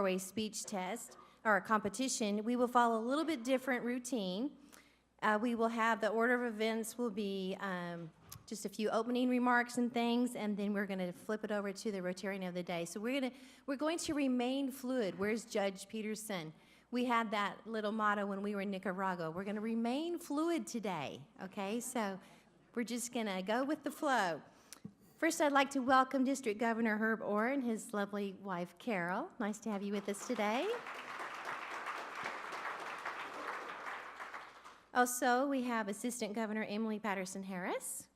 a speech test or a competition, we will follow a little bit different routine. We will have the order of events will be just a few opening remarks and things, and then we're going to flip it over to the Rotarian of the Day. So we're going to remain fluid. Where's Judge Peterson? We had that little motto when we were in Nicaragua. We're going to remain fluid today, okay? So we're just going to go with the flow. First, I'd like to welcome District Governor Herb Orr and his lovely wife, Carol. Nice to have you with us today. Also, we have Assistant Governor Emily Patterson-Harris.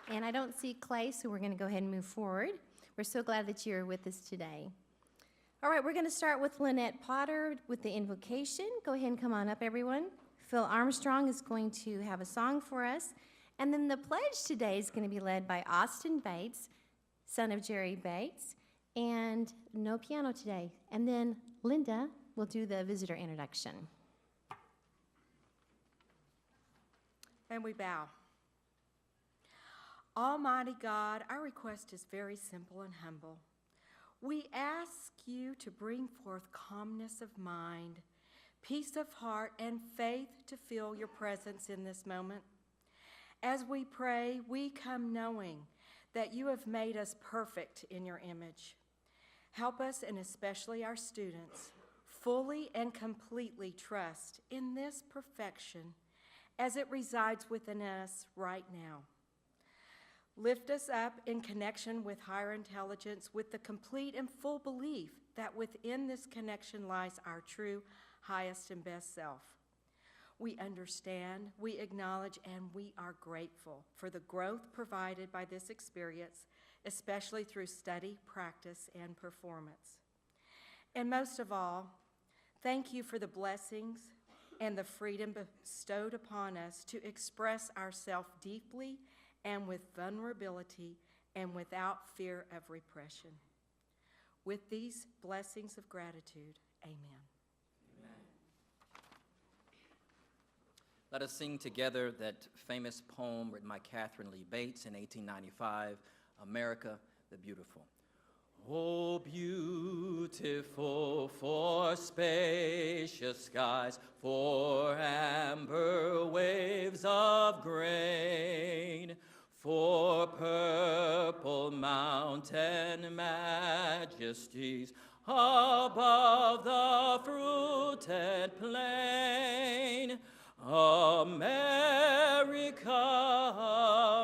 And I don't see Clay, so we're going to go ahead and move forward. We're so glad that you're with us today. All right, we're going to start with Lynette Potter with the invocation. Go ahead and come on up, everyone. Phil Armstrong is going to have a song for us. And then the pledge today is going to be led by Austin Bates, son of Jerry Bates, and no piano today. And then Linda will do the visitor introduction. And we bow. Almighty God, our request is very simple and humble. We ask you to bring forth calmness of mind, peace of heart, and faith to feel your presence in this moment. As we pray, we come knowing that you have made us perfect in your image. Help us, and especially our students, fully and completely trust in this perfection as it resides within us right now. Lift us up in connection with higher intelligence with the complete and full belief that within this connection lies our true, highest, and best self. We understand, we acknowledge, and we are grateful for the growth provided by this experience, especially through study, practice, and performance. And most of all, thank you for the blessings and the freedom bestowed upon us to express ourselves deeply and with vulnerability and without fear of repression. With these blessings of gratitude, amen. Amen. Let us sing together that famous poem written by Catherine Lee Bates in 1895, America the Beautiful. Oh, beautiful for spacious skies, for amber waves of grain, for purple mountain majesties above the fruited plain. America,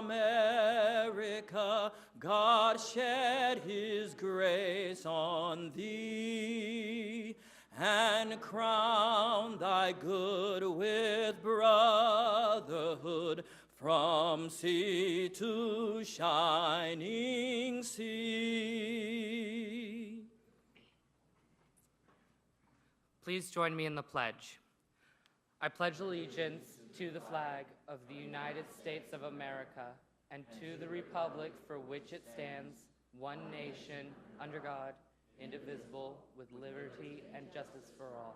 America, God shed his grace on thee, and crown thy good with brotherhood from sea to shining sea. Please join me in the pledge. I pledge allegiance to the flag of the United States of America and to the republic for which it stands, one nation, under God, indivisible, with liberty and justice for all.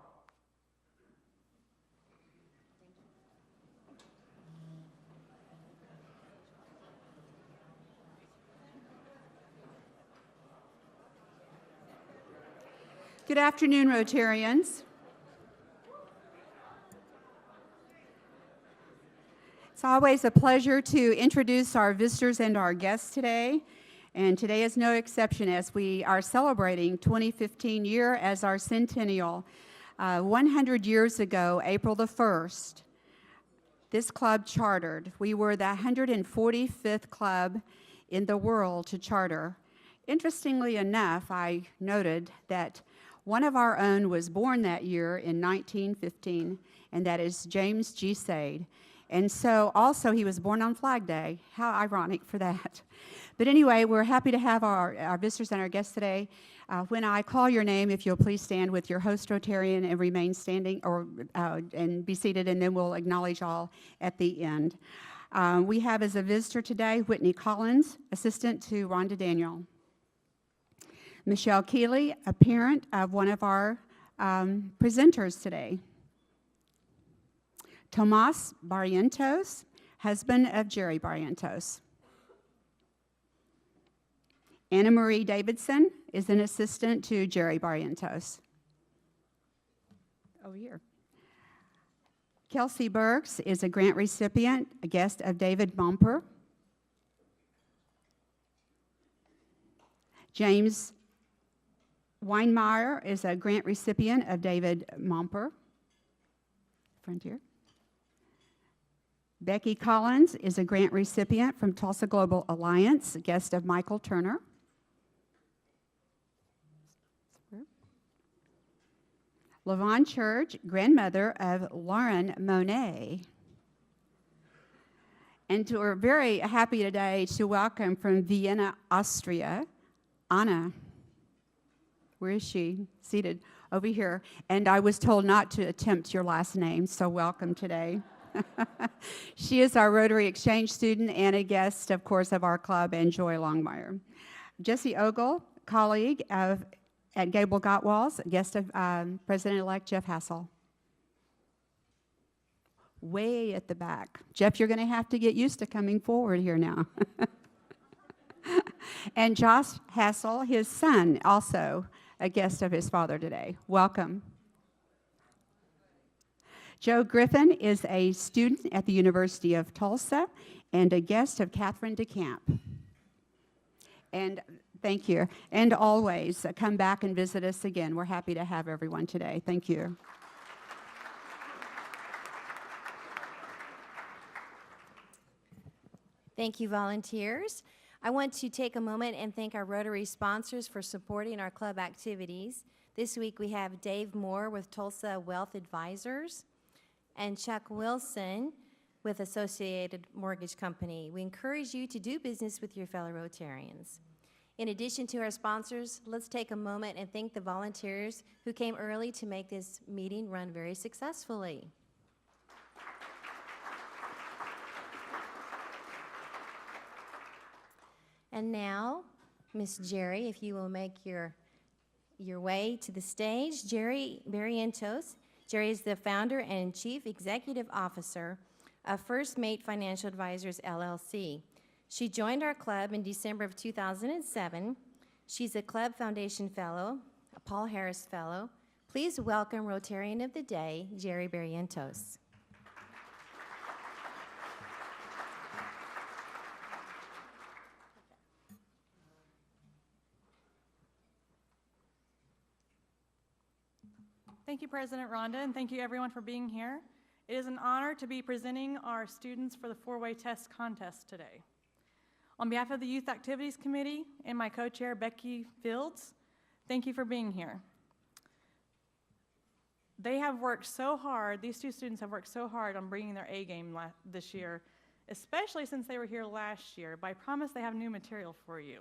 Good afternoon, Rotarians. It's always a pleasure to introduce our visitors and our guests today. And today is no exception as we are celebrating 2015 year as our centennial. 100 years ago, April the 1st, this club chartered. We were the 145th club in the world to charter. Interestingly enough, I noted that one of our own was born that year in 1915, and that is James G. Sade. And so also he was born on Flag Day. How ironic for that. But anyway, we're happy to have our visitors and our guests today. When I call your name, if you'll please stand with your host Rotarian and remain standing and be seated, and then we'll acknowledge all at the end. We have as a visitor today Whitney Collins, assistant to Rhonda Daniel. Michelle Keeley, a parent of one of our presenters today. Tomas Barrientos, husband of Jerry Barrientos. Anna Marie Davidson is an assistant to Jerry Barrientos. Over here. Kelsey Burks is a grant recipient, a guest of David Bumper. James Weinmeyer is a grant recipient of David Momper. Frontier. Becky Collins is a grant recipient from Tulsa Global Alliance, a guest of Michael Turner. Lavon Church, grandmother of Lauren Monet. And we're very happy today to welcome from Vienna, Austria, Anna. Where is she? Seated over here. And I was told not to attempt your last name, so welcome today. She is our Rotary Exchange student and a guest, of course, of our club, and Joy Longmire. Jesse Ogle, colleague at Gable Gottwalls, guest of President-elect Jeff Hassel. Way at the back. Jeff, you're going to have to get used to coming forward here now. And Josh Hassel, his son, also a guest of his father today. Welcome. Joe Griffin is a student at the University of Tulsa and a guest of Catherine DeCamp. And thank you. And always come back and visit us again. We're happy to have everyone today. Thank you. Thank you, volunteers. I want to take a moment and thank our Rotary sponsors for supporting our club activities. This week we have Dave Moore with Tulsa Wealth Advisors and Chuck Wilson with Associated Mortgage Company. We encourage you to do business with your fellow Rotarians. In addition to our sponsors, let's take a moment and thank the volunteers who came early to make this meeting run very successfully. And now, Miss Jerry, if you will make your way to the stage. Jerry Barrientos. Jerry is the founder and chief executive officer of First Mate Financial Advisors, LLC. She joined our club in December of 2007. She's a Club Foundation Fellow, a Paul Harris Fellow. Please welcome Rotarian of the Day, Jerry Barrientos. Thank you, President Rhonda, and thank you everyone for being here. It is an honor to be presenting our students for the four-way test contest today. On behalf of the Youth Activities Committee and my co-chair, Becky Fields, thank you for being here. They have worked so hard, these two students have worked so hard on bringing their A game this year, especially since they were here last year, but I promise they have new material for you.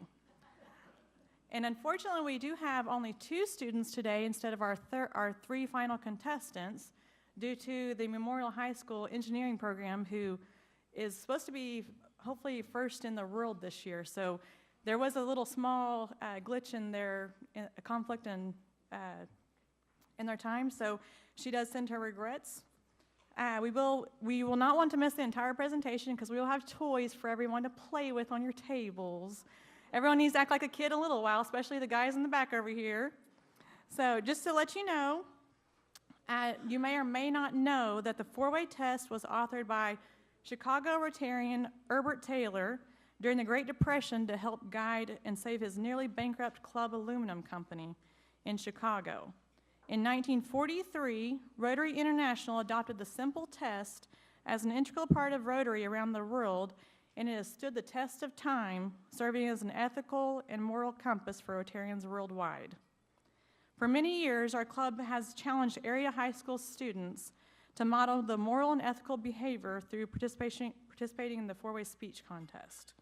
And unfortunately, we do have only 2 students today instead of our 3 final contestants due to the Memorial High School engineering program, who is supposed to be hopefully first in the world this year. So there was a little small glitch in their a conflict in their time. So she does send her regrets. We will not want to miss the entire presentation because we will have toys for everyone to play with on your tables. Everyone needs to act like a kid a little while, especially the guys in the back over here. So just to let you know, you may or may not know that the four-way test was authored by Chicago Rotarian Herbert Taylor during the Great Depression to help guide and save his nearly bankrupt Club Aluminum Company in Chicago. In 1943, Rotary International adopted the simple test as an integral part of Rotary around the world, and it has stood the test of time, serving as an ethical and moral compass for Rotarians worldwide. For many years, our club has challenged area high school students to model the moral and ethical behavior through participating in the four-way speech contest.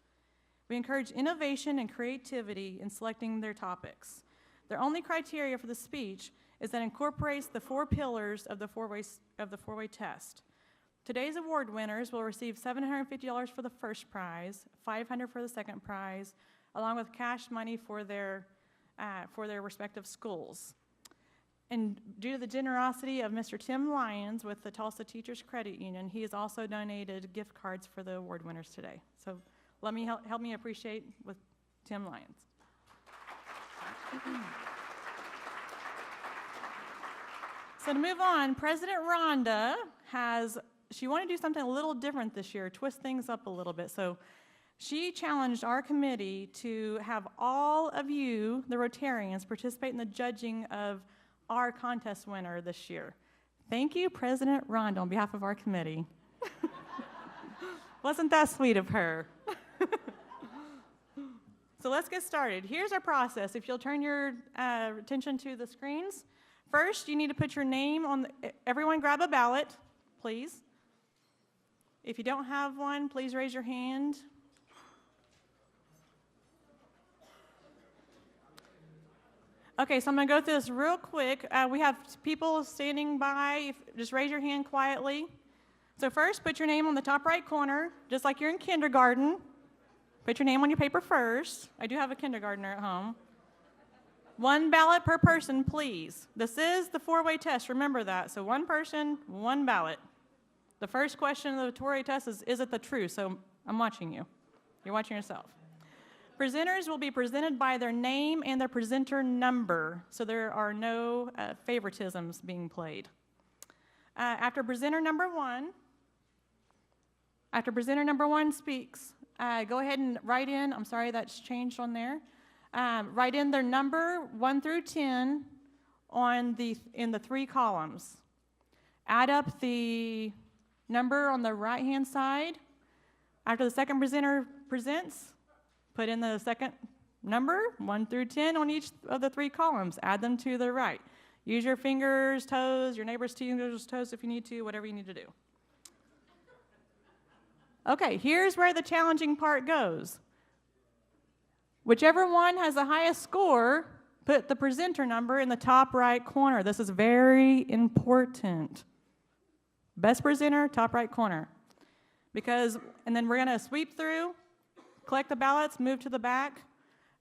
We encourage innovation and creativity in selecting their topics. Their only criteria for the speech is that it incorporates the 4 pillars of the four-way test. Today's award winners will receive $750 for the first prize, $500 for the second prize, along with cash money for their respective schools. And due to the generosity of Mr. Tim Lyons with the Tulsa Teachers Credit Union, he has also donated gift cards for the award winners today. So let me help me appreciate with Tim Lyons. So to move on, President Rhonda she wanted to do something a little different this year, twist things up a little bit. So she challenged our committee to have all of you, the Rotarians, participate in the judging of our contest winner this year. Thank you, President Rhonda, on behalf of our committee. Wasn't that sweet of her? So let's get started. Here's our process. If you'll turn your attention to the screens. First, you need to put your name on everyone grab a ballot, please. If you don't have one, please raise your hand. Okay, so I'm going to go through this real quick. We have people standing by. Just raise your hand quietly. So first, put your name on the top right corner, just like you're in kindergarten. Put your name on your paper first. I do have a kindergartner at home. One ballot per person, please. This is the four-way test. Remember that. So one person, one ballot. The first question of the four-way test is it the truth? So I'm watching you. You're watching yourself. Presenters will be presented by their name and their presenter number, so there are no favoritisms being played. After presenter number one speaks, go ahead and write in. I'm sorry, that's changed on there. Write in their number 1 through 10 in the 3 columns. Add up the number on the right-hand side. After the second presenter presents, put in the second number, 1 through 10, on each of the 3 columns. Add them to the right. Use your fingers, toes, your neighbor's fingers, toes if you need to, whatever you need to do. Okay, here's where the challenging part goes. Whichever one has the highest score, put the presenter number in the top right corner. This is very important. Best presenter, top right corner. And then we're going to sweep through, collect the ballots, move to the back.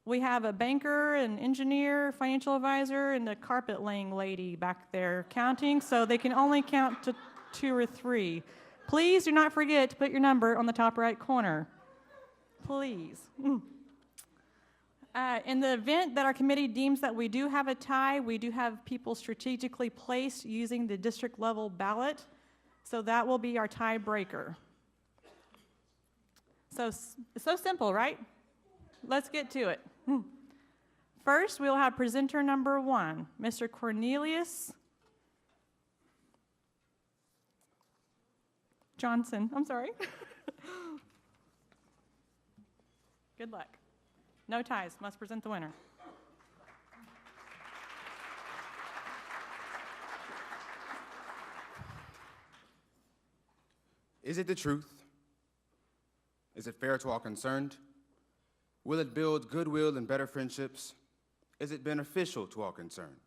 We have a banker, an engineer, financial advisor, and a carpet laying lady back there counting, so they can only count to 2 or 3. Please do not forget to put your number on the top right corner. Please. In the event that our committee deems that we do have a tie, we do have people strategically placed using the district level ballot, so that will be our tiebreaker. So simple, right? Let's get to it. First, we'll have presenter number 1, Mr. Cornelius Johnson. I'm sorry. Good luck. No ties. Must present the winner. Is it the truth? Is it fair to all concerned? Will it build goodwill and better friendships? Is it beneficial to all concerned?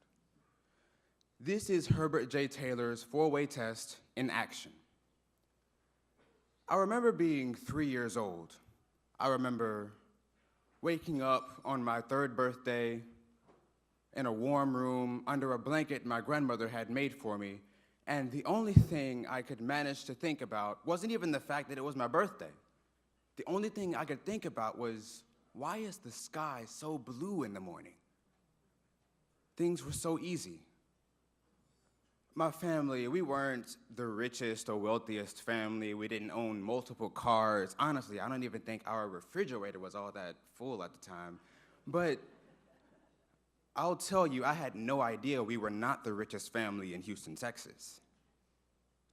This is Herbert J. Taylor's 4-way test in action. I remember being 3 years old. I remember waking up on my 3rd birthday in a warm room under a blanket my grandmother had made for me, and the only thing I could manage to think about wasn't even the fact that it was my birthday. The only thing I could think about was, why is the sky so blue in the morning? Things were so easy. My family, we weren't the richest or wealthiest family. We didn't own multiple cars. Honestly, I don't even think our refrigerator was all that full at the time. But I'll tell you, I had no idea we were not the richest family in Houston, Texas.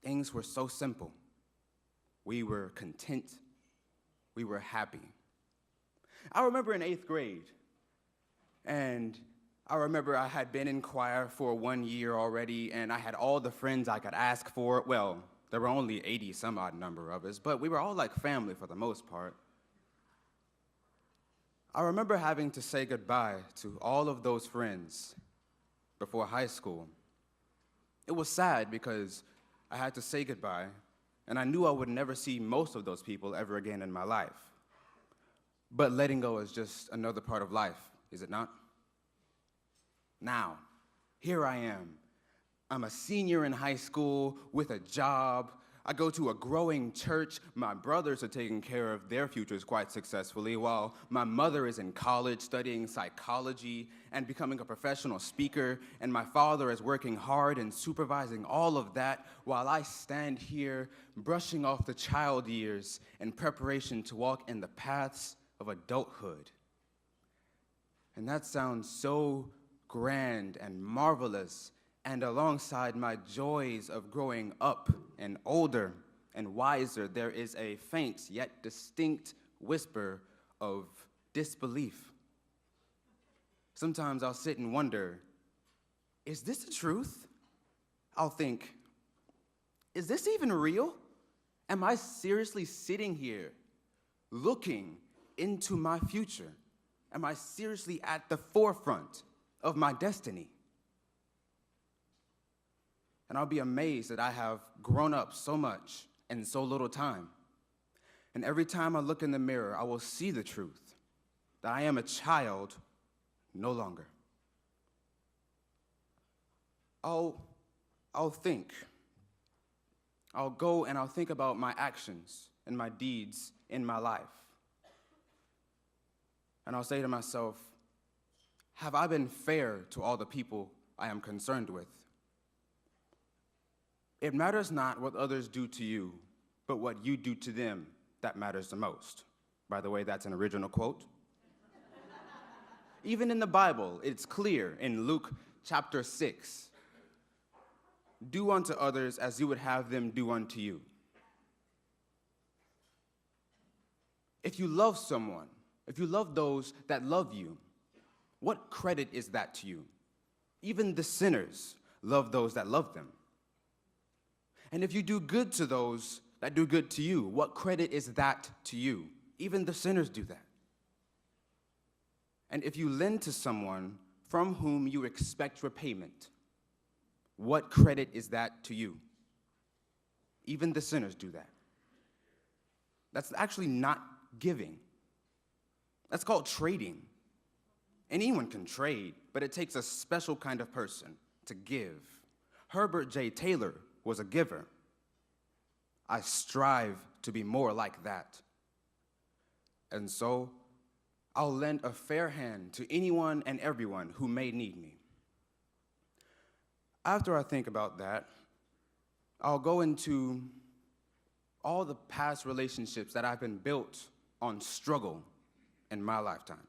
Things were so simple. We were content. We were happy. I remember in 8th grade, and I remember I had been in choir for 1 year already, and I had all the friends I could ask for. Well, there were only 80 some odd number of us, but we were all like family for the most part. I remember having to say goodbye to all of those friends before high school. It was sad because I had to say goodbye, and I knew I would never see most of those people ever again in my life. But letting go is just another part of life, is it not? Now, here I am. I'm a senior in high school with a job. I go to a growing church. My brothers are taking care of their futures quite successfully, while my mother is in college studying psychology and becoming a professional speaker, and my father is working hard and supervising all of that while I stand here brushing off the child years in preparation to walk in the paths of adulthood. And that sounds so grand and marvelous, and alongside my joys of growing up and older and wiser, there is a faint yet distinct whisper of disbelief. Sometimes I'll sit and wonder, is this the truth? I'll think, is this even real? Am I seriously sitting here looking into my future? Am I seriously at the forefront of my destiny? And I'll be amazed that I have grown up so much in so little time. And every time I look in the mirror, I will see the truth, that I am a child no longer. I'll think. I'll go and I'll think about my actions and my deeds in my life. And I'll say to myself, have I been fair to all the people I am concerned with? It matters not what others do to you, but what you do to them that matters the most. By the way, that's an original quote. Even in the Bible, it's clear in Luke chapter 6, do unto others as you would have them do unto you. If you love someone, if you love those that love you, what credit is that to you? Even the sinners love those that love them. And if you do good to those that do good to you, what credit is that to you? Even the sinners do that. And if you lend to someone from whom you expect repayment, what credit is that to you? Even the sinners do that. That's actually not giving. That's called trading. Anyone can trade, but it takes a special kind of person to give. Herbert J. Taylor was a giver. I strive to be more like that. And so, I'll lend a fair hand to anyone and everyone who may need me. After I think about that, I'll go into all the past relationships that have been built on struggle in my lifetime.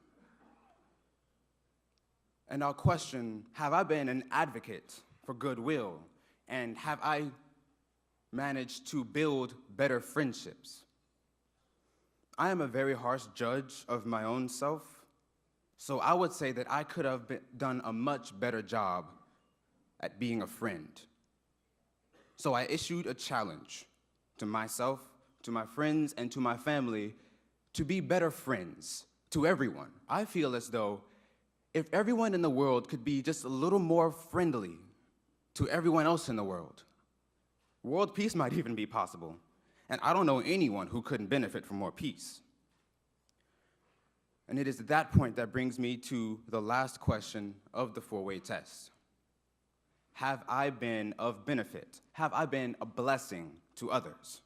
And I'll question, have I been an advocate for goodwill? And have I managed to build better friendships? I am a very harsh judge of my own self, so I would say that I could have done a much better job at being a friend. So I issued a challenge to myself, to my friends, and to my family to be better friends to everyone. I feel as though if everyone in the world could be just a little more friendly to everyone else in the world, world peace might even be possible. And I don't know anyone who couldn't benefit from more peace. And it is at that point that brings me to the last question of the four-way test. Have I been of benefit? Have I been a blessing to others?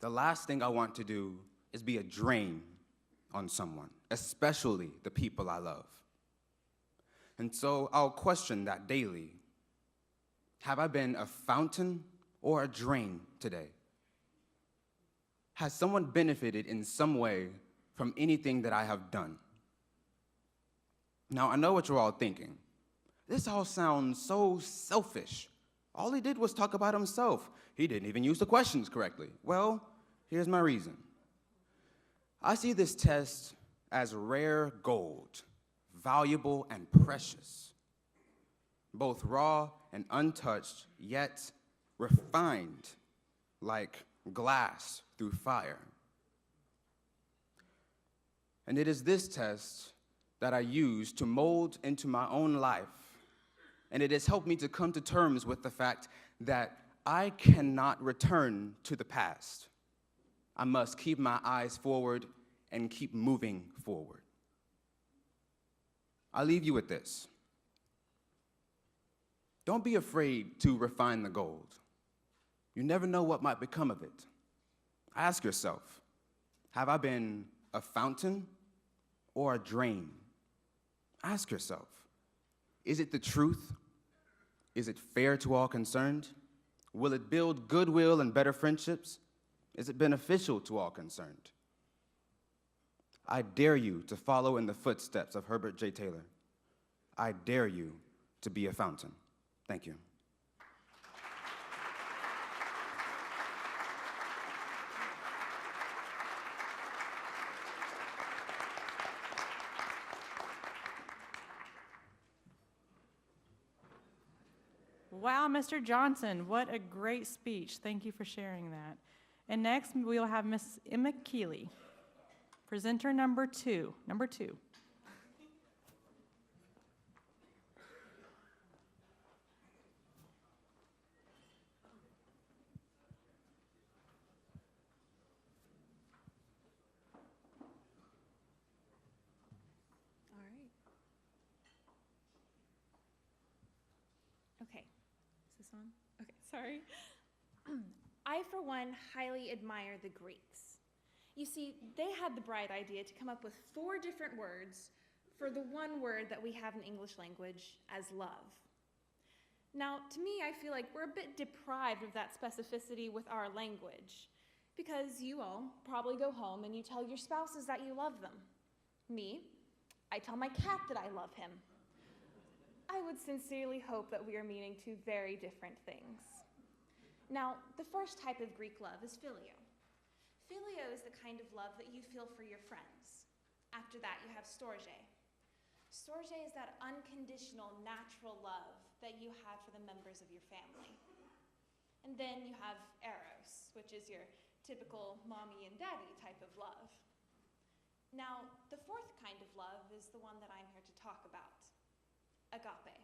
The last thing I want to do is be a drain on someone, especially the people I love. And so I'll question that daily. Have I been a fountain or a drain today? Has someone benefited in some way from anything that I have done? Now, I know what you're all thinking. This all sounds so selfish. All he did was talk about himself. He didn't even use the questions correctly. Well, here's my reason. I see this test as rare gold, valuable and precious, both raw and untouched, yet refined like glass through fire. And it is this test that I use to mold into my own life, and it has helped me to come to terms with the fact that I cannot return to the past. I must keep my eyes forward and keep moving forward. I'll leave you with this. Don't be afraid to refine the gold. You never know what might become of it. Ask yourself, have I been a fountain or a drain? Ask yourself, is it the truth? Is it fair to all concerned? Will it build goodwill and better friendships? Is it beneficial to all concerned? I dare you to follow in the footsteps of Herbert J. Taylor. I dare you to be a fountain. Thank you. Wow, Mr. Johnson, what a great speech. Thank you for sharing that. And next, we will have Miss Emma Keeley, presenter number two. All right. Okay. Is this on? Okay, sorry. I, for one, highly admire the Greeks. You see, they had the bright idea to come up with 4 different words for the one word that we have in English language as love. Now, to me, I feel like we're a bit deprived of that specificity with our language, because you all probably go home and you tell your spouses that you love them. Me, I tell my cat that I love him. I would sincerely hope that we are meaning 2 very different things. Now, the first type of Greek love is phileo. Phileo is the kind of love that you feel for your friends. After that, you have storge. Storge is that unconditional, natural love that you have for the members of your family. And then you have eros, which is your typical mommy and daddy type of love. Now, the 4th kind of love is the one that I'm here to talk about, agape.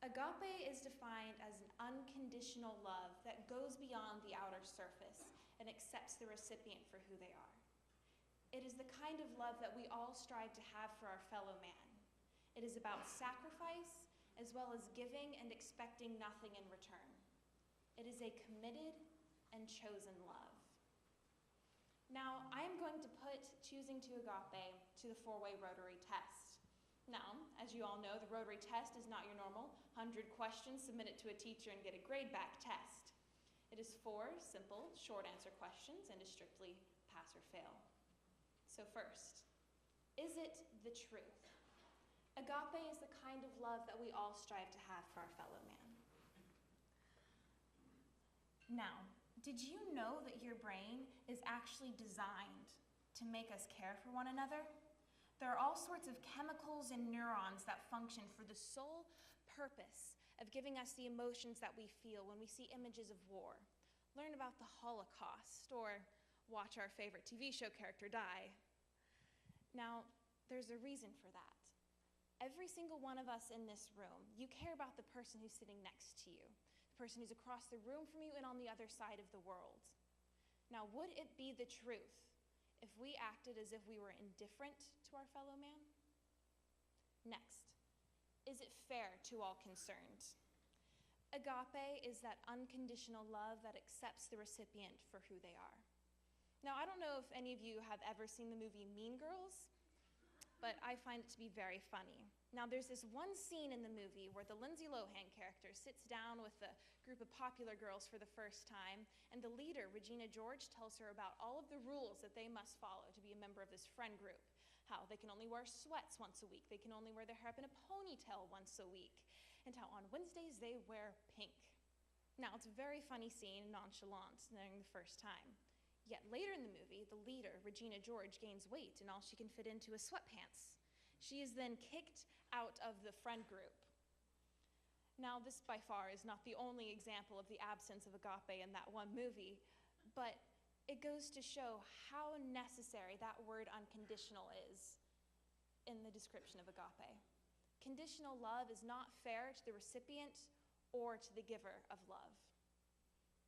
Agape is defined as an unconditional love that goes beyond the outer surface and accepts the recipient for who they are. It is the kind of love that we all strive to have for our fellow man. It is about sacrifice as well as giving and expecting nothing in return. It is a committed and chosen love. Now, I am going to put choosing to agape to the 4-way Rotary test. Now, as you all know, the Rotary test is not your normal 100 questions, submit it to a teacher and get a grade back test. It is 4 simple, short answer questions and is strictly pass or fail. So first, is it the truth? Agape is the kind of love that we all strive to have for our fellow man. Now, did you know that your brain is actually designed to make us care for one another? There are all sorts of chemicals and neurons that function for the sole purpose of giving us the emotions that we feel when we see images of war, learn about the Holocaust, or watch our favorite TV show character die. Now, there's a reason for that. Every single one of us in this room, you care about the person who's sitting next to you, the person who's across the room from you and on the other side of the world. Now, would it be the truth if we acted as if we were indifferent to our fellow man? Next, is it fair to all concerned? Agape is that unconditional love that accepts the recipient for who they are. Now, I don't know if any of you have ever seen the movie Mean Girls, but I find it to be very funny. Now, there's this one scene in the movie where the Lindsay Lohan character sits down with a group of popular girls for the first time, and the leader, Regina George, tells her about all of the rules that they must follow to be a member of this friend group. How they can only wear sweats once a week, they can only wear their hair up in a ponytail once a week, and how on Wednesdays they wear pink. Now, it's a very funny scene, nonchalant during the first time. Yet later in the movie, the leader, Regina George, gains weight and all she can fit into is sweatpants. She is then kicked out of the friend group. Now, this by far is not the only example of the absence of agape in that one movie, but it goes to show how necessary that word unconditional is in the description of agape. Conditional love is not fair to the recipient or to the giver of love.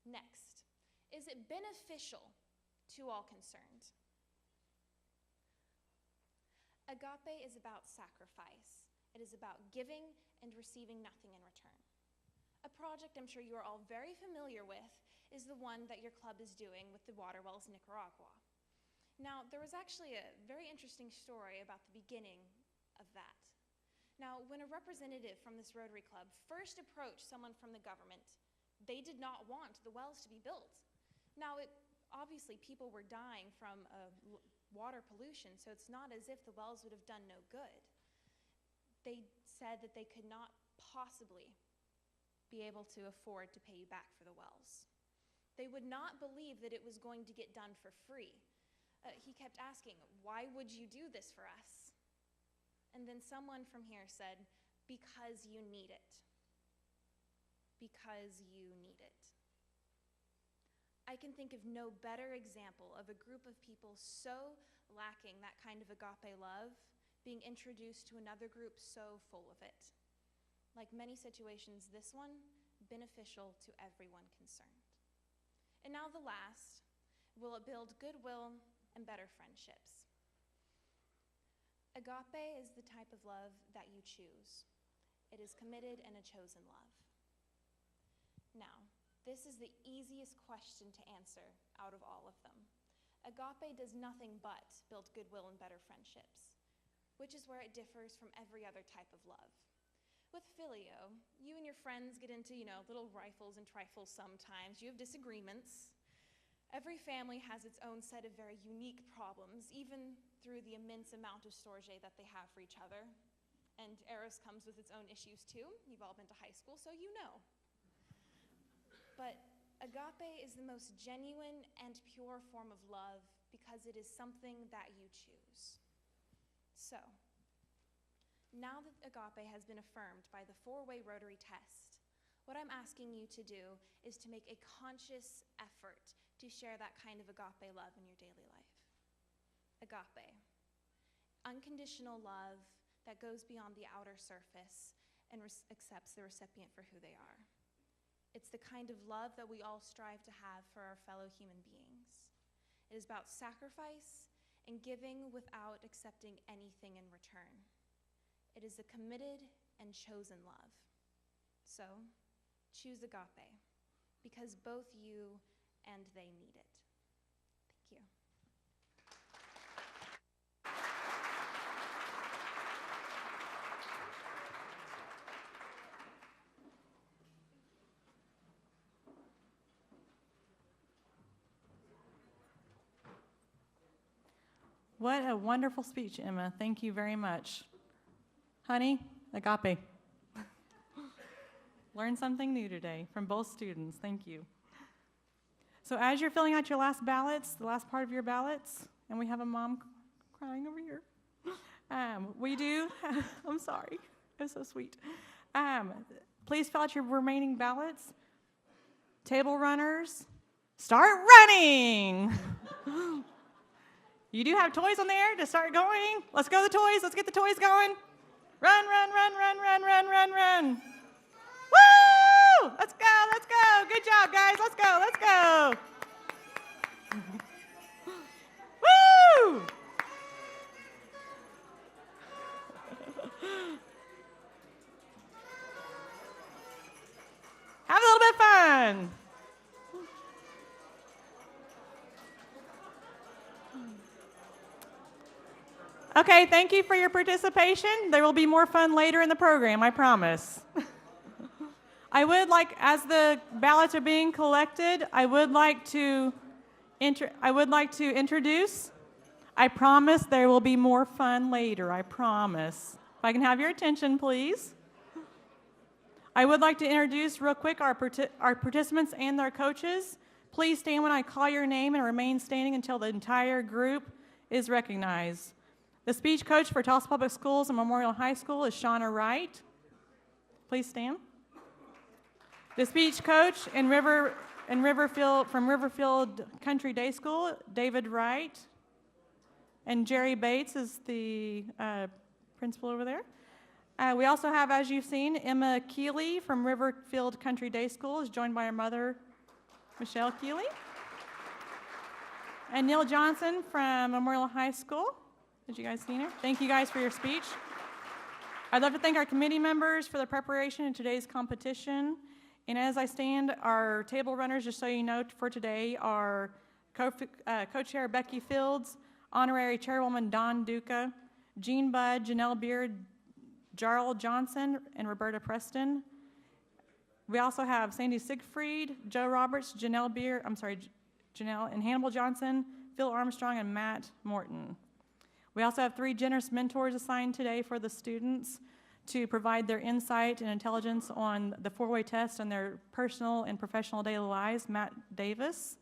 Next, is it beneficial to all concerned? Agape is about sacrifice. It is about giving and receiving nothing in return. A project I'm sure you are all very familiar with is the one that your club is doing with the water wells in Nicaragua. Now, there was actually a very interesting story about the beginning of that. Now, when a representative from this Rotary Club first approached someone from the government, they did not want the wells to be built. Now, obviously, people were dying from water pollution, so it's not as if the wells would have done no good. They said that they could not possibly be able to afford to pay you back for the wells. They would not believe that it was going to get done for free. He kept asking, "Why would you do this for us?" And then someone from here said, "Because you need it. Because you need it." I can think of no better example of a group of people so lacking that kind of agape love being introduced to another group so full of it. Like many situations, this one, beneficial to everyone concerned. And now the last, will it build goodwill and better friendships? Agape is the type of love that you choose. It is committed and a chosen love. Now, this is the easiest question to answer out of all of them. Agape does nothing but build goodwill and better friendships, which is where it differs from every other type of love. With Filio, you and your friends get into, little rifles and trifles sometimes. You have disagreements. Every family has its own set of very unique problems, even through the immense amount of storge that they have for each other. And Eros comes with its own issues too. You've all been to high school, so you know. But agape is the most genuine and pure form of love because it is something that you choose. So, now that agape has been affirmed by the 4-way Rotary test, what I'm asking you to do is to make a conscious effort to share that kind of agape love in your daily life. Agape, unconditional love that goes beyond the outer surface and accepts the recipient for who they are. It's the kind of love that we all strive to have for our fellow human beings. It is about sacrifice and giving without accepting anything in return. It is a committed and chosen love. So, choose agape, because both you and they need it. Thank you. What a wonderful speech, Emma. Thank you very much. Honey, agape. Learned something new today from both students. Thank you. So as you're filling out your last ballots, the last part of your ballots, and we have a mom crying over here. We do, I'm sorry, it's so sweet. Please fill out your remaining ballots. Table runners, start running. You do have toys on there to start going. Let's go to the toys, let's get the toys going. Run, run, run, run, run, run, run, run. Woo! Let's go, let's go. Good job, guys. Let's go, let's go. Woo! Have a little bit of fun. Okay, thank you for your participation. There will be more fun later in the program, I promise. I would like, as the ballots are being collected, I would like to introduce. I promise there will be more fun later, I promise. If I can have your attention, please. I would like to introduce real quick our participants and their coaches. Please stand when I call your name and remain standing until the entire group is recognized. The speech coach for Tulsa Public Schools and Memorial High School is Shauna Wright. Please stand. The speech coach in Riverfield Country Day School, David Wright. And Jerry Bates is the principal over there. We also have, as you've seen, Emma Keeley from Riverfield Country Day School is joined by her mother, Michelle Keeley. And Neil Johnson from Memorial High School. Did you guys see her? Thank you guys for your speech. I'd love to thank our committee members for their preparation in today's competition. And as I stand, our table runners, just so you know, for today are co-chair Becky Fields, honorary chairwoman Dawn Duca, Jean Budd, Janelle Beard, Jarl Johnson, and Roberta Preston. We also have Sandy Siegfried, Joe Roberts, Janelle and Hannibal Johnson, Phil Armstrong, and Matt Morton. We also have 3 generous mentors assigned today for the students to provide their insight and intelligence on the 4-way test and their personal and professional daily lives: Matt Davis,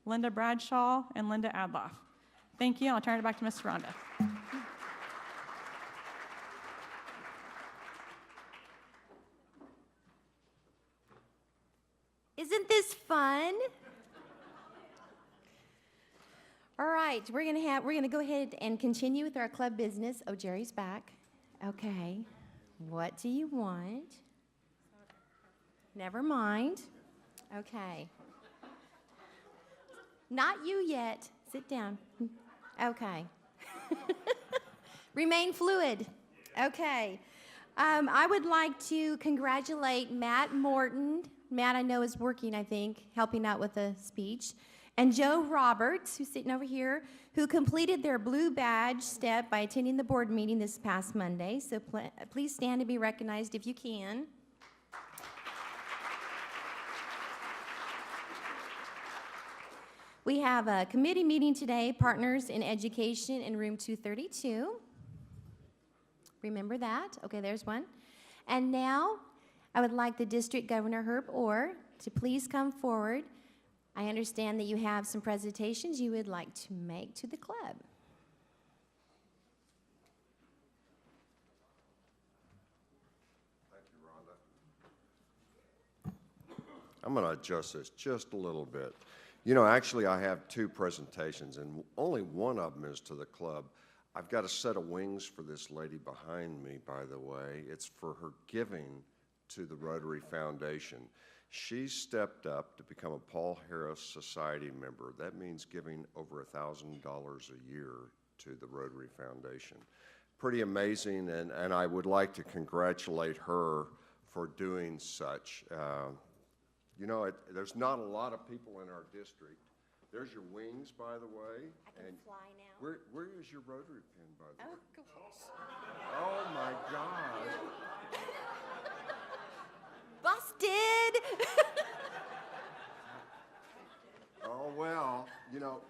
Linda Bradshaw, and Linda Adloff. Thank you. I'll turn it back to Ms. Rhonda. Isn't this fun? All right, we're gonna go ahead and continue with our club business. Oh, Jerry's back. Okay. What do you want? Never mind. Okay. Not you yet. Sit down. Okay. Remain fluid. Okay. I would like to congratulate Matt Morton. Matt, I know, is working, I think, helping out with the speech. And Joe Roberts, who's sitting over here, who completed their blue badge step by attending the board meeting this past Monday. So please stand to be recognized if you can. We have a committee meeting today, Partners in Education, in room 232. Remember that? Okay, there's one. And now, I would like the District Governor, Herb Orr, to please come forward. I understand that you have some presentations you would like to make to the club. Thank you, Rhonda. I'm going to adjust this just a little bit. You know, actually, I have 2 presentations, and only one of them is to the club. I've got a set of wings for this lady behind me, by the way. It's for her giving to the Rotary Foundation. She stepped up to become a Paul Harris Society member. That means giving over $1,000 a year to the Rotary Foundation. Pretty amazing, and I would like to congratulate her for doing such. You know, there's not a lot of people in our district. There's your wings, by the way. I can fly now. Where is your Rotary pin, by the way? Gosh. Oh, my God. Busted! Oh, well, you know,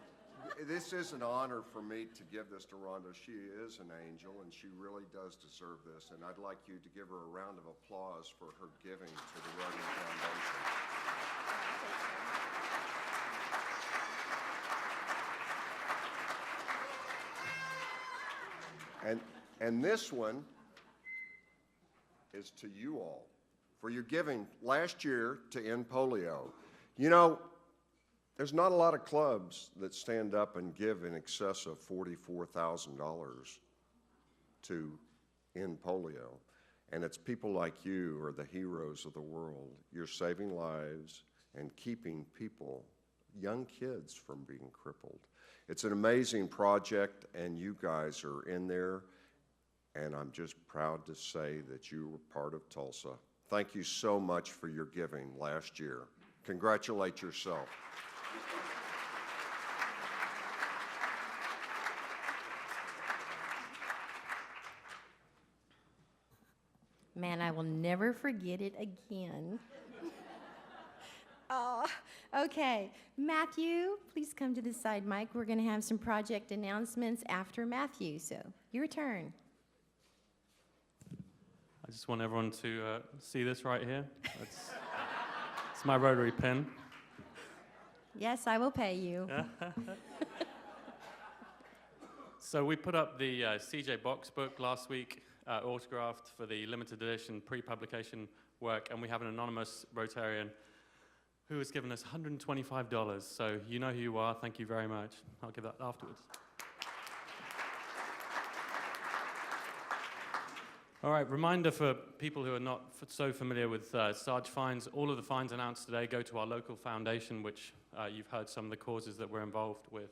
this is an honor for me to give this to Rhonda. She is an angel, and she really does deserve this, and I'd like you to give her a round of applause for her giving to the Rotary Foundation. And this one is to you all for your giving last year to end polio. You know, there's not a lot of clubs that stand up and give in excess of $44,000 to end polio. And it's people like you who are the heroes of the world. You're saving lives and keeping people, young kids, from being crippled. It's an amazing project, and you guys are in there, and I'm just proud to say that you were part of Tulsa. Thank you so much for your giving last year. Congratulate yourself. Man, I will never forget it again. Oh, okay. Matthew, please come to the side, Mike. We're going to have some project announcements after Matthew, so your turn. I just want everyone to see this right here. It's my Rotary pin. Yes, I will pay you. So we put up the CJ Box book last week, autographed for the limited edition pre-publication work, and we have an anonymous Rotarian who has given us $125. So you know who you are. Thank you very much. I'll give that afterwards. All right, reminder for people who are not so familiar with Sarge fines. All of the fines announced today go to our local foundation, which you've heard some of the causes that we're involved with.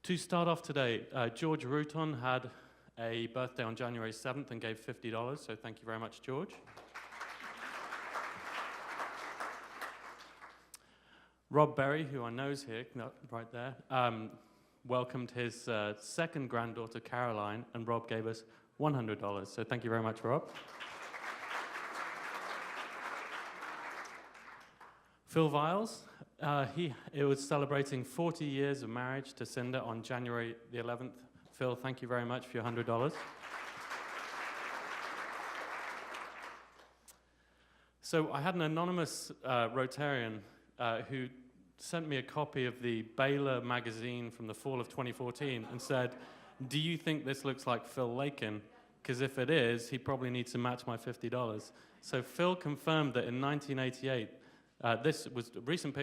To start off today, George Ruton had a birthday on January 7th and gave $50, so thank you very much, George. Rob Berry, who I know is here, right there, welcomed his second granddaughter, Caroline, and Rob gave us $100. So thank you very much, Rob. Phil Viles, it was celebrating 40 years of marriage to Cinda on January the 11th. Phil, thank you very much for your $100. So I had an anonymous Rotarian who sent me a copy of the Baylor magazine from the fall of 2014 and said, "Do you think this looks like Phil Lakin? Because if it is, he probably needs to match my $50. So Phil confirmed that in 1988, this was a recent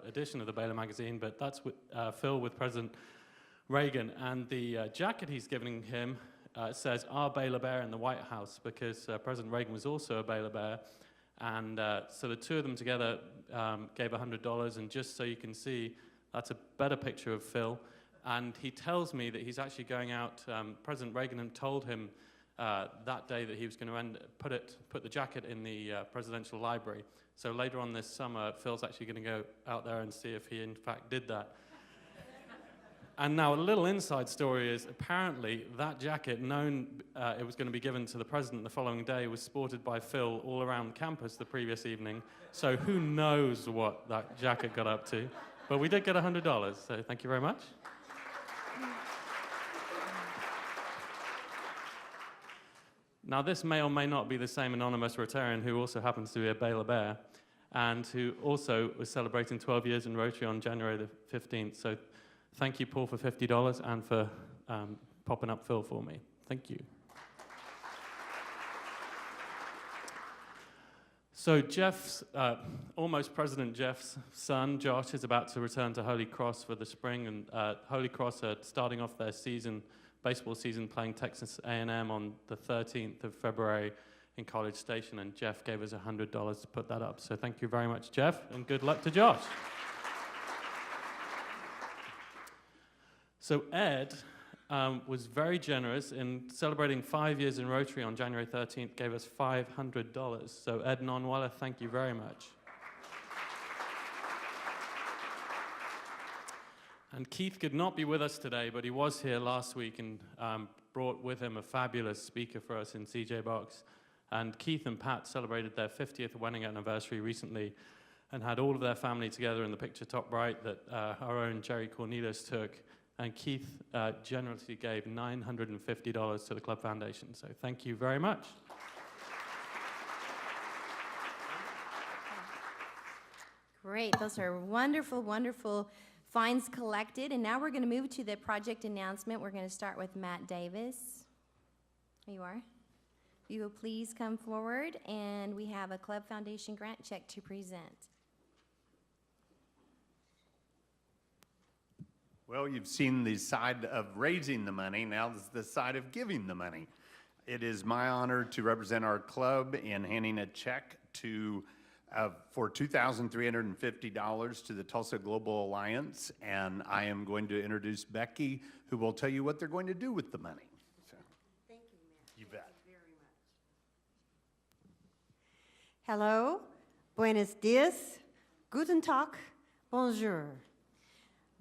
edition of the Baylor magazine, but that's with, Phil with President Reagan. And the jacket he's giving him says, "Our Baylor Bear in the White House," because President Reagan was also a Baylor Bear. And so the two of them together gave $100. And just so you can see, that's a better picture of Phil. And he tells me that he's actually going out. President Reagan had told him that day that he was going to put the jacket in the presidential library. So later on this summer, Phil's actually going to go out there and see if he in fact did that. And now a little inside story is apparently that jacket, known it was going to be given to the president the following day, was sported by Phil all around campus the previous evening. So who knows what that jacket got up to. But we did get $100, so thank you very much. Now, this may or may not be the same anonymous Rotarian who also happens to be a Baylor Bear and who also was celebrating 12 years in Rotary on January the 15th. So thank you, Paul, for $50 and for popping up Phil for me. Thank you. So Jeff's, almost President Jeff's son, Josh, is about to return to Holy Cross for the spring, and Holy Cross are starting off their baseball season playing Texas A&M on the 13th of February in College Station, and Jeff gave us $100 to put that up. So thank you very much, Jeff, and good luck to Josh. So Ed was very generous in celebrating 5 years in Rotary on January 13th, gave us $500. So Ed Nonwalla, thank you very much. And Keith could not be with us today, but he was here last week and brought with him a fabulous speaker for us in CJ Box. And Keith and Pat celebrated their 50th wedding anniversary recently and had all of their family together in the picture top right that our own Jerry Cornelius took. And Keith generously gave $950 to the Club Foundation. So thank you very much. Great. Those are wonderful, wonderful finds collected. And now we're going to move to the project announcement. We're going to start with Matt Davis. Here you are. If you will please come forward. And we have a Club Foundation grant check to present. Well, you've seen the side of raising the money. Now this is the side of giving the money. It is my honor to represent our club in handing a check to for $2,350 to the Tulsa Global Alliance, and I am going to introduce Becky, who will tell you what they're going to do with the money. So, thank you, Matt. You bet. Thank you very much. Hello, buenos dias, guten Tag, bonjour.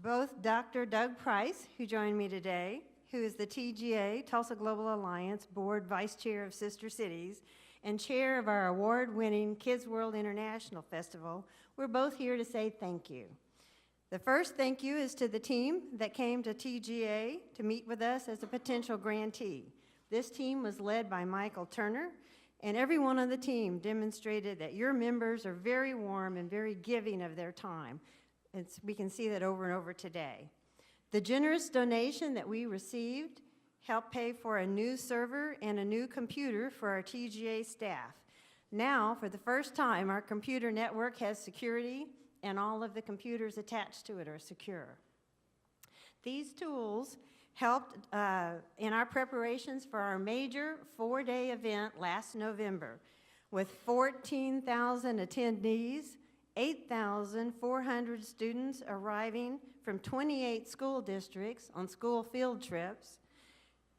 Both Dr. Doug Price, who joined me today, who is the TGA, Tulsa Global Alliance Board Vice Chair of Sister Cities, and chair of our award-winning Kids World International Festival, we're both here to say thank you. The first thank you is to the team that came to TGA to meet with us as a potential grantee. This team was led by Michael Turner, and everyone on the team demonstrated that your members are very warm and very giving of their time. We can see that over and over today. The generous donation that we received helped pay for a new server and a new computer for our TGA staff. Now, for the first time, our computer network has security and all of the computers attached to it are secure. These tools helped in our preparations for our major 4-day event last November with 14,000 attendees, 8,400 students arriving from 28 school districts on school field trips.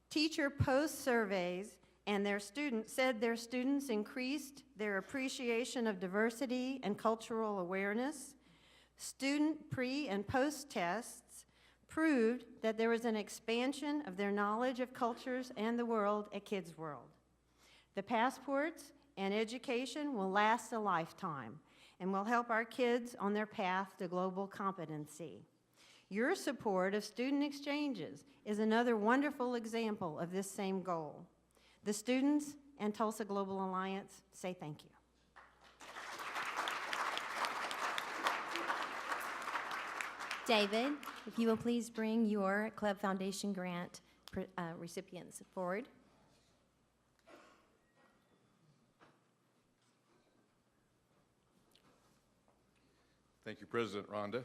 Teacher post surveys and their students said their students increased their appreciation of diversity and cultural awareness. Student pre- and post-tests proved that there was an expansion of their knowledge of cultures and the world at Kids World. The passports and education will last a lifetime and will help our kids on their path to global competency. Your support of student exchanges is another wonderful example of this same goal. The students and Tulsa Global Alliance say thank you. David, if you will please bring your Club Foundation grant recipients forward. Thank you, President Rhonda.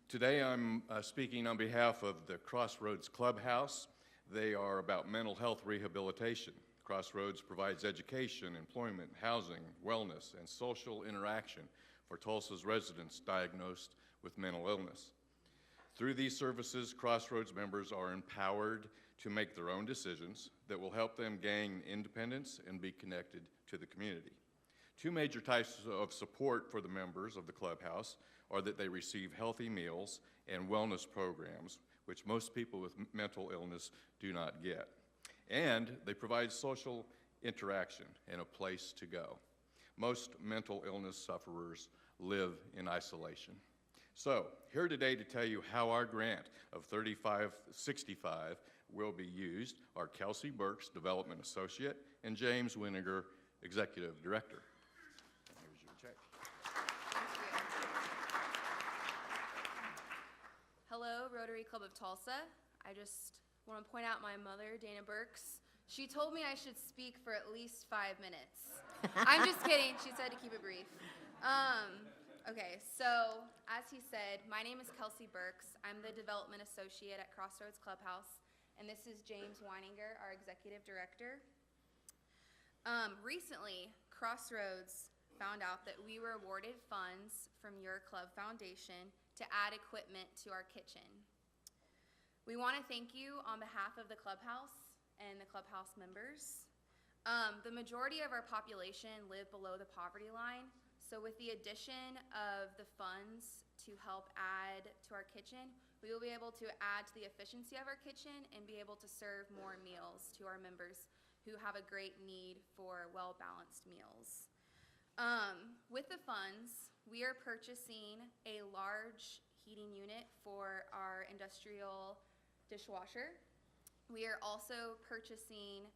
Today I'm speaking on behalf of the Crossroads Clubhouse. They are about mental health rehabilitation. Crossroads provides education, employment, housing, wellness, and social interaction for Tulsa's residents diagnosed with mental illness. Through these services, Crossroads members are empowered to make their own decisions that will help them gain independence and be connected to the community. Two major types of support for the members of the clubhouse are that they receive healthy meals and wellness programs, which most people with mental illness do not get. And they provide social interaction and a place to go. Most mental illness sufferers live in isolation. So, here today to tell you how our grant of $3565 will be used are Kelsey Burks, Development Associate, and James Winiger, Executive Director. Here's your check. Hello, Rotary Club of Tulsa. I just want to point out my mother, Dana Burks. She told me I should speak for at least 5 minutes. I'm just kidding. She said to keep it brief. Okay, so as he said, my name is Kelsey Burks. I'm the Development Associate at Crossroads Clubhouse, and this is James Weininger, our Executive Director. Recently, Crossroads found out that we were awarded funds from your club foundation to add equipment to our kitchen. We want to thank you on behalf of the clubhouse and the clubhouse members. The majority of our population live below the poverty line, so with the addition of the funds to help add to our kitchen, we will be able to add to the efficiency of our kitchen and be able to serve more meals to our members who have a great need for well-balanced meals. With the funds, we are purchasing a large heating unit for our industrial dishwasher. We are also purchasing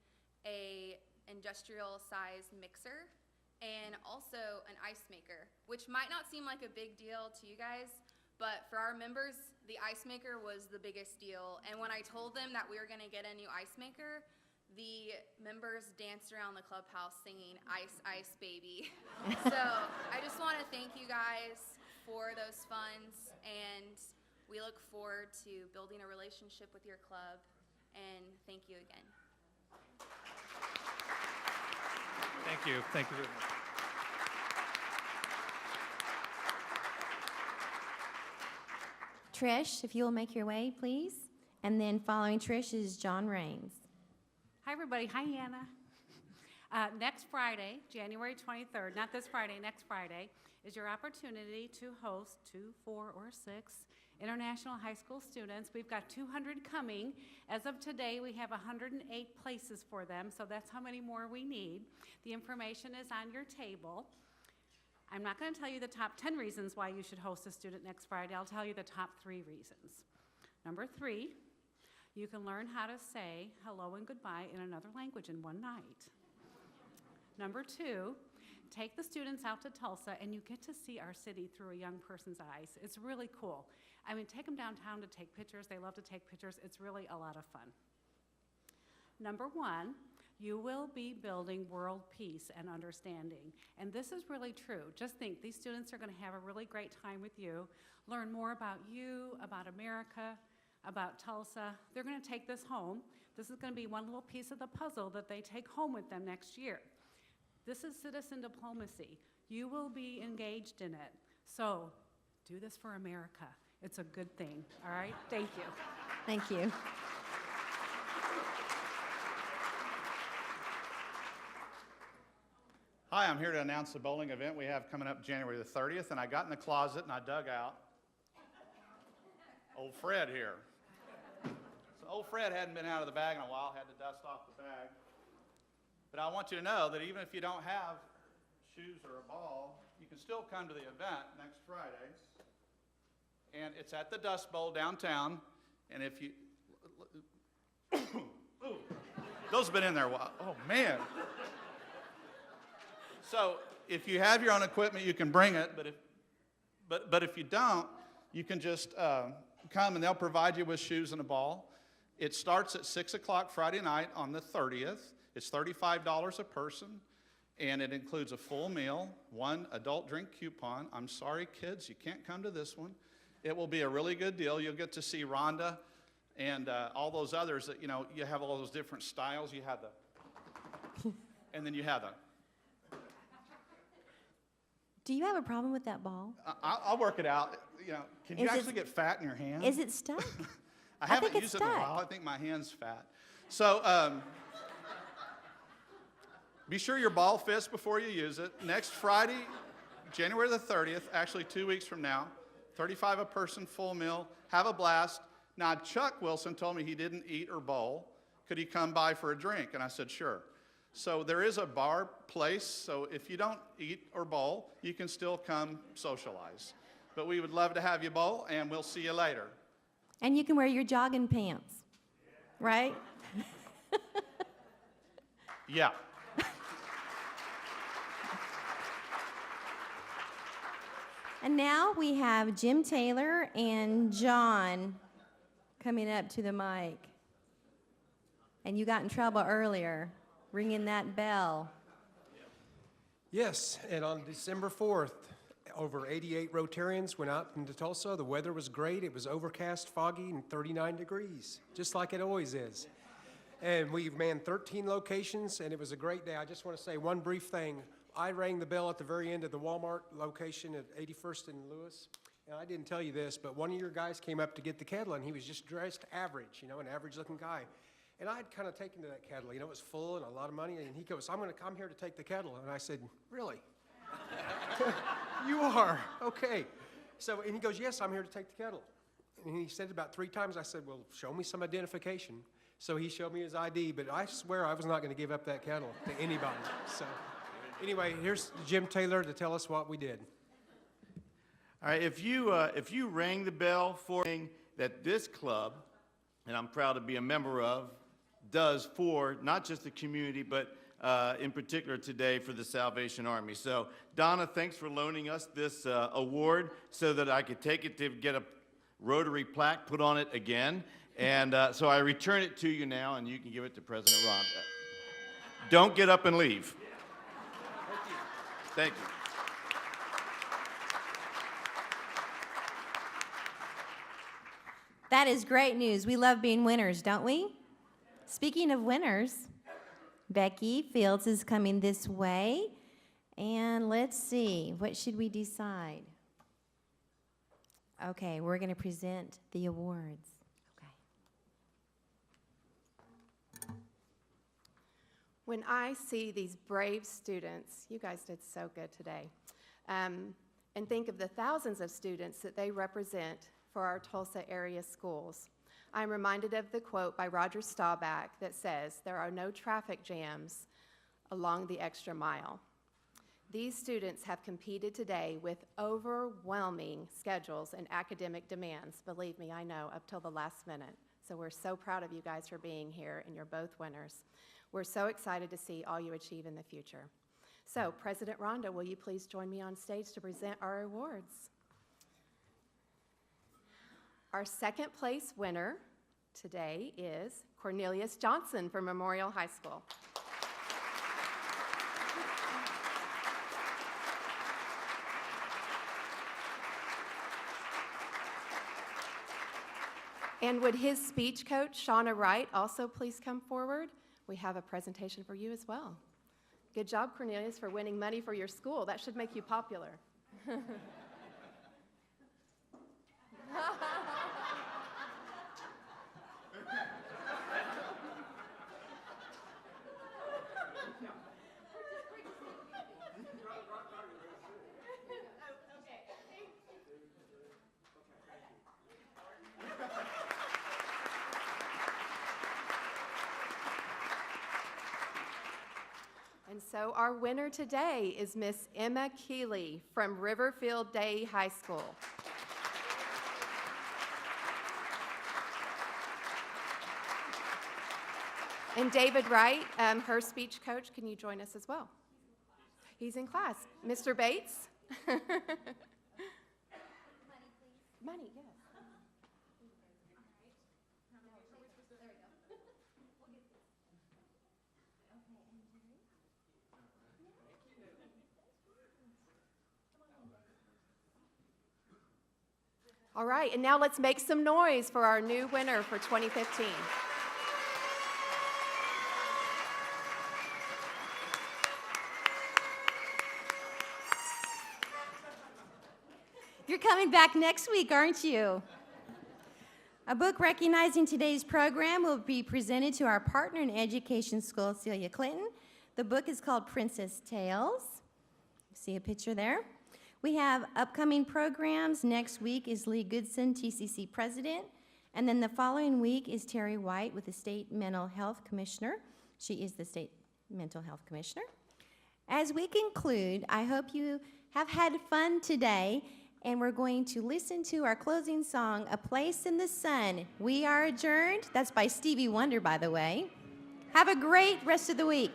a industrial-sized mixer and also an ice maker, which might not seem like a big deal to you guys, but for our members, the ice maker was the biggest deal. And when I told them that we were gonna get a new ice maker, the members danced around the clubhouse singing "Ice, Ice, Baby." So I just wanna thank you guys for those funds, and we look forward to building a relationship with your club, and thank you again. Thank you. Thank you very much. Trish, if you will make your way, please. And then following Trish is John Raines. Hi, everybody. Hi, Hannah. Next Friday, January 23rd, not this Friday, next Friday, is your opportunity to host 2, 4, or 6 international high school students. We've got 200 coming. As of today, we have 108 places for them, so that's how many more we need. The information is on your table. I'm not going to tell you the top 10 reasons why you should host a student next Friday. I'll tell you the top 3 reasons. Number 3, you can learn how to say hello and goodbye in another language in one night. Number 2, take the students out to Tulsa and you get to see our city through a young person's eyes. It's really cool. I mean, take them downtown to take pictures. They love to take pictures. It's really a lot of fun. Number 1, you will be building world peace and understanding. And this is really true. Just think, these students are going to have a really great time with you, learn more about you, about America, about Tulsa. They're going to take this home. This is going to be one little piece of the puzzle that they take home with them next year. This is citizen diplomacy. You will be engaged in it. So do this for America. It's a good thing, all right? Thank you. Thank you. Hi, I'm here to announce the bowling event we have coming up January the 30th, and I got in the closet and I dug out old Fred here. So old Fred hadn't been out of the bag in a while, had to dust off the bag. But I want you to know that even if you don't have shoes or a ball, you can still come to the event next Friday. And it's at the Dust Bowl downtown, and if you, ooh, those have been in there a while. Oh, man. So if you have your own equipment, you can bring it, but if you don't, you can just come and they'll provide you with shoes and a ball. It starts at 6 o'clock Friday night on the 30th. It's $35 a person, and it includes a full meal, 1 adult drink coupon. I'm sorry, kids, you can't come to this one. It will be a really good deal. You'll get to see Rhonda and all those others that, you know, you have all those different styles. You have the, and then you have the. Do you have a problem with that ball? I'll work it out. You know, can you actually get fat in your hand? Is it stuck? I haven't think used it's it in a stuck. while. I think my hand's fat. So be sure your ball fits before you use it. Next Friday, January the 30th, actually 2 weeks from now, $35 a person, full meal. Have a blast. Now, Chuck Wilson told me he didn't eat or bowl. Could he come by for a drink? And I said, sure. So there is a bar place, so if you don't eat or bowl, you can still come socialize. But we would love to have you bowl, and we'll see you later. And you can wear your jogging pants, right? Yeah. And now we have Jim Taylor and John coming up to the mic. And you got in trouble earlier, ringing that bell. Yes, and on December 4th, over 88 Rotarians went out into Tulsa. The weather was great. It was overcast, foggy, and 39 degrees, just like it always is. And we manned 13 locations, and it was a great day. I just want to say one brief thing. I rang the bell at the very end of the Walmart location at 81st and Lewis. And I didn't tell you this, but one of your guys came up to get the kettle, and he was just dressed average, you know, an average-looking guy. And I'd kind of taken to that kettle. You know, it was full and a lot of money. And he goes, I'm here to take the kettle. And I said, really? You are? Okay. So, and he goes, yes, I'm here to take the kettle. And he said it about 3 times. I said, well, show me some identification. So he showed me his ID, but I swear I was not going to give up that kettle to anybody. So anyway, here's Jim Taylor to tell us what we did. All right, if you rang the bell for that this club, and I'm proud to be a member of, does for not just the community, but in particular today for the Salvation Army. So Donna, thanks for loaning us this award so that I could take it to get a Rotary plaque put on it again. And so I return it to you now, and you can give it to President Rhonda. Don't get up and leave. Thank you. That is great news. We love being winners, don't we? Speaking of winners, Becky Fields is coming this way. And let's see, what should we decide? Okay, we're going to present the awards. When I see these brave students, you guys did so good today, and think of the thousands of students that they represent for our Tulsa area schools, I'm reminded of the quote by Roger Staubach that says, "There are no traffic jams along the extra mile." These students have competed today with overwhelming schedules and academic demands. Believe me, I know, up till the last minute. So we're so proud of you guys for being here, and you're both winners. We're so excited to see all you achieve in the future. So, President Rhonda, will you please join me on stage to present our awards? Our second place winner today is Cornelius Johnson from Memorial High School. And would his speech coach, Shauna Wright, also please come forward? We have a presentation for you as well. Good job, Cornelius, for winning money for your school. That should make you popular. And so our winner today is Miss Emma Keeley from Riverfield Day High School. And David Wright, her speech coach, can you join us as well? He's in class. Mr. Bates? Money, yes. All right, and now let's make some noise for our new winner for 2015. You're coming back next week, aren't you? A book recognizing today's program will be presented to our partner in education school, Celia Clinton. The book is called Princess Tales. See a picture there? We have upcoming programs. Next week is Lee Goodson, TCC President. And then the following week is Terry White with the State Mental Health Commissioner. She is the State Mental Health Commissioner. As we conclude, I hope you have had fun today, and we're going to listen to our closing song, A Place in the Sun. We are adjourned. That's by Stevie Wonder, by the way. Have a great rest of the week.